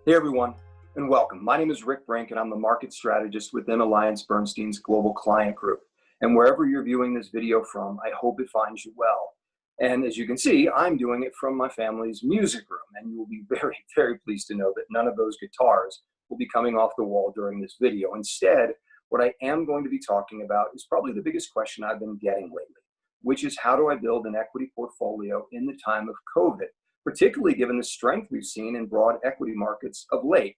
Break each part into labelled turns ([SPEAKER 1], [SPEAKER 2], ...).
[SPEAKER 1] Hey everyone, and welcome. My name is Rick Brink, and I'm the market strategist within AllianceBernstein's Global Client Group. And wherever you're viewing this video from, I hope it finds you well. And as you can see, I'm doing it from my family's music room, and you will be very, very pleased to know that none of those guitars will be coming off the wall during this video. Instead, what I am going to be talking about is probably the biggest question I've been getting lately, which is how do I build an equity portfolio in the time of COVID, particularly given the strength we've seen in broad equity markets of late.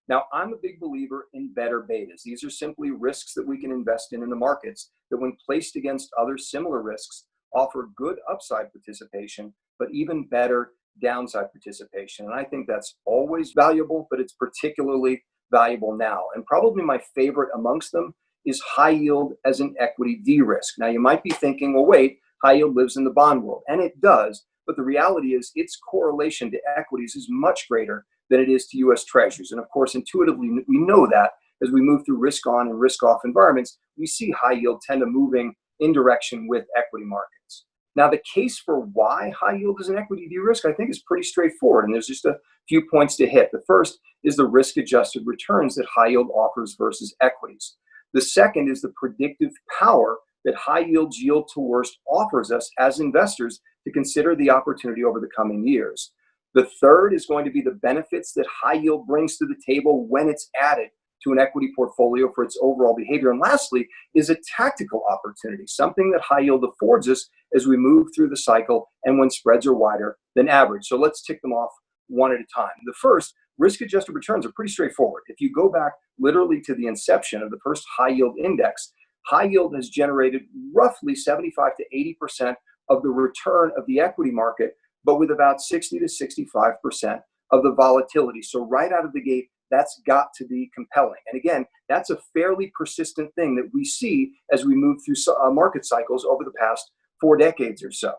[SPEAKER 1] Now, I'm a big believer in better betas. These are simply risks that we can invest in the markets that, when placed against other similar risks, offer good upside participation, but even better downside participation. And I think that's always valuable, but it's particularly valuable now. And probably my favorite amongst them is high yield as an equity de-risk. Now, you might be thinking, well, wait, high yield lives in the bond world, and it does. But the reality is its correlation to equities is much greater than it is to US Treasuries. And of course, intuitively, we know that as we move through risk on and risk off environments, we see high yield tend to moving in direction with equity markets. Now, the case for why high yield is an equity de-risk, I think, is pretty straightforward. And there's just a few points to hit. The first is the risk-adjusted returns that high yield offers versus equities. The second is the predictive power that high yield yield to worst offers us as investors to consider the opportunity over the coming years. The third is going to be the benefits that high yield brings to the table when it's added to an equity portfolio for its overall behavior. And lastly is a tactical opportunity, something that high yield affords us as we move through the cycle and when spreads are wider than average. So let's tick them off one at a time. The first, risk-adjusted returns, are pretty straightforward. If you go back literally to the inception of the first high yield index, high yield has generated roughly 75 to 80% of the return of the equity market, but with about 60 to 65% of the volatility. So right out of the gate, that's got to be compelling. And again, that's a fairly persistent thing that we see as we move through market cycles over the past 4 decades or so.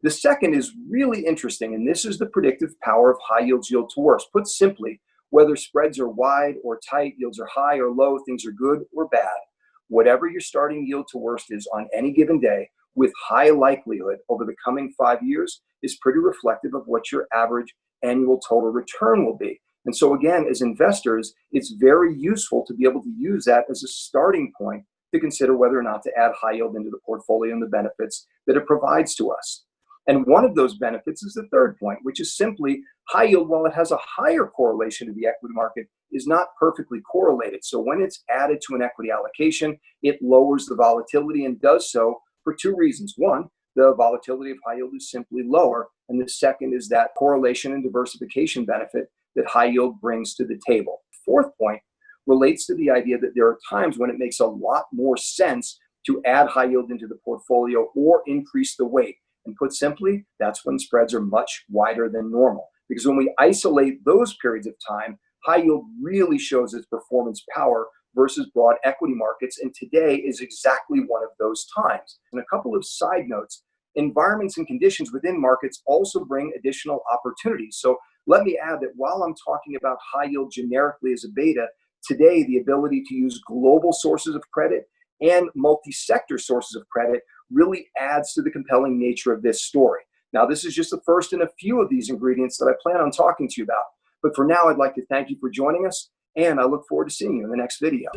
[SPEAKER 1] The second is really interesting, and this is the predictive power of high yields yield to worst. Put simply, whether spreads are wide or tight, yields are high or low, things are good or bad, whatever your starting yield to worst is on any given day, with high likelihood over the coming 5 years, is pretty reflective of what your average annual total return will be. And so again, as investors, it's very useful to be able to use that as a starting point to consider whether or not to add high yield into the portfolio and the benefits that it provides to us. And one of those benefits is the third point, which is simply high yield, while it has a higher correlation to the equity market, is not perfectly correlated. So when it's added to an equity allocation, it lowers the volatility and does so for 2 reasons. One, the volatility of high yield is simply lower. And the second is that correlation and diversification benefit that high yield brings to the table. Fourth point relates to the idea that there are times when it makes a lot more sense to add high yield into the portfolio or increase the weight. And put simply, that's when spreads are much wider than normal. Because when we isolate those periods of time, high yield really shows its performance power versus broad equity markets. And today is exactly one of those times. And a couple of side notes: environments and conditions within markets also bring additional opportunities. So let me add that while I'm talking about high yield generically as a beta, today the ability to use global sources of credit and multi-sector sources of credit really adds to the compelling nature of this story. Now, this is just the first in a few of these ingredients that I plan on talking to you about. But for now, I'd like to thank you for joining us, and I look forward to seeing you in the next video.